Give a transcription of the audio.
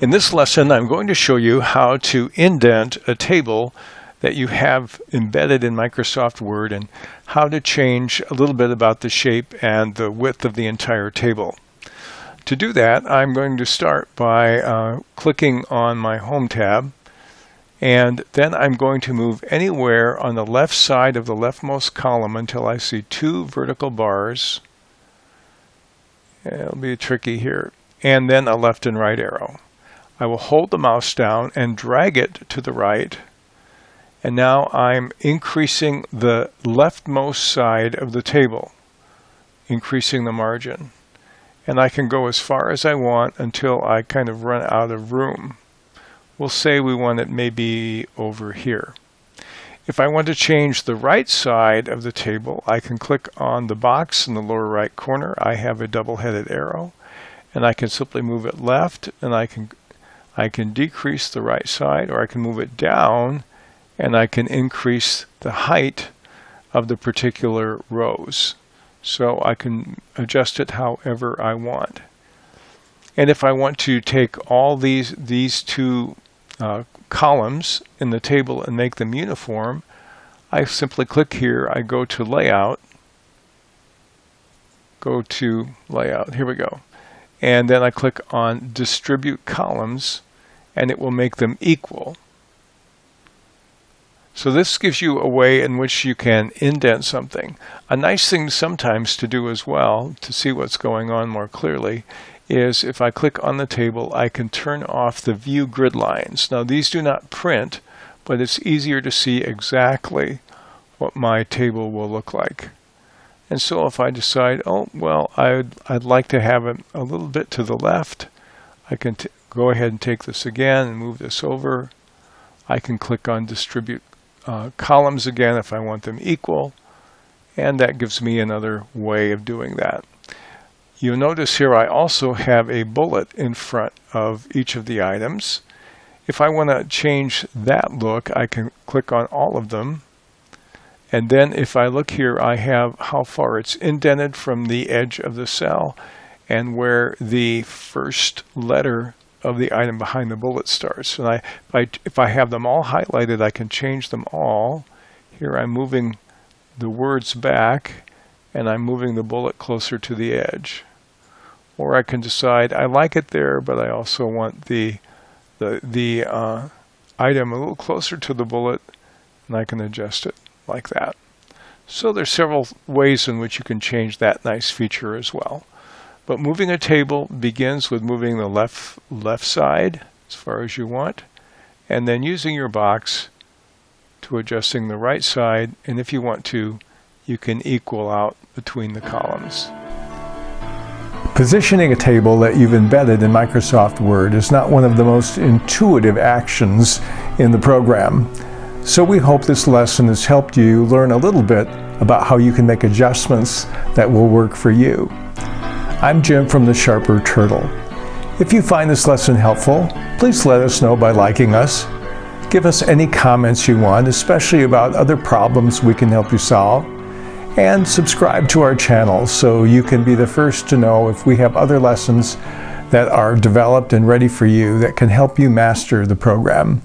In this lesson, I'm going to show you how to indent a table that you have embedded in Microsoft Word and how to change a little bit about the shape and the width of the entire table. To do that, I'm going to start by clicking on my Home tab, and then I'm going to move anywhere on the left side of the leftmost column until I see two vertical bars. It'll be tricky here. And then a left and right arrow. I will hold the mouse down and drag it to the right. And now I'm increasing the leftmost side of the table, increasing the margin. And I can go as far as I want until I kind of run out of room. We'll say we want it maybe over here. If I want to change the right side of the table, I can click on the box in the lower right corner. I have a double-headed arrow, and I can simply move it left, and I can decrease the right side, or I can move it down, and I can increase the height of the particular rows. So I can adjust it however I want. And if I want to take all these two columns in the table and make them uniform, I simply click here, I go to Layout, here we go. And then I click on Distribute Columns, and it will make them equal. So this gives you a way in which you can indent something. A nice thing sometimes to do as well, to see what's going on more clearly, is if I click on the table, I can turn off the view grid lines. Now these do not print, but it's easier to see exactly what my table will look like. And so if I decide, oh, well, I'd like to have it a little bit to the left, I can go ahead and take this again and move this over. I can click on Distribute Columns again if I want them equal, and that gives me another way of doing that. You'll notice here I also have a bullet in front of each of the items. If I want to change that look, I can click on all of them. And then if I look here, I have how far it's indented from the edge of the cell and where the first letter of the item behind the bullet starts. And if I have them all highlighted, I can change them all. Here I'm moving the words back, and I'm moving the bullet closer to the edge. Or I can decide I like it there, but I also want the item a little closer to the bullet, and I can adjust it like that. So there's several ways in which you can change that nice feature as well. But moving a table begins with moving the left side as far as you want, and then using your box to adjusting the right side, and if you want to, you can equal out between the columns. Positioning a table that you've embedded in Microsoft Word is not one of the most intuitive actions in the program. So we hope this lesson has helped you learn a little bit about how you can make adjustments that will work for you. I'm Jim from the Sharper Turtle. If you find this lesson helpful, please let us know by liking us. Give us any comments you want, especially about other problems we can help you solve. And subscribe to our channel so you can be the first to know if we have other lessons that are developed and ready for you that can help you master the program.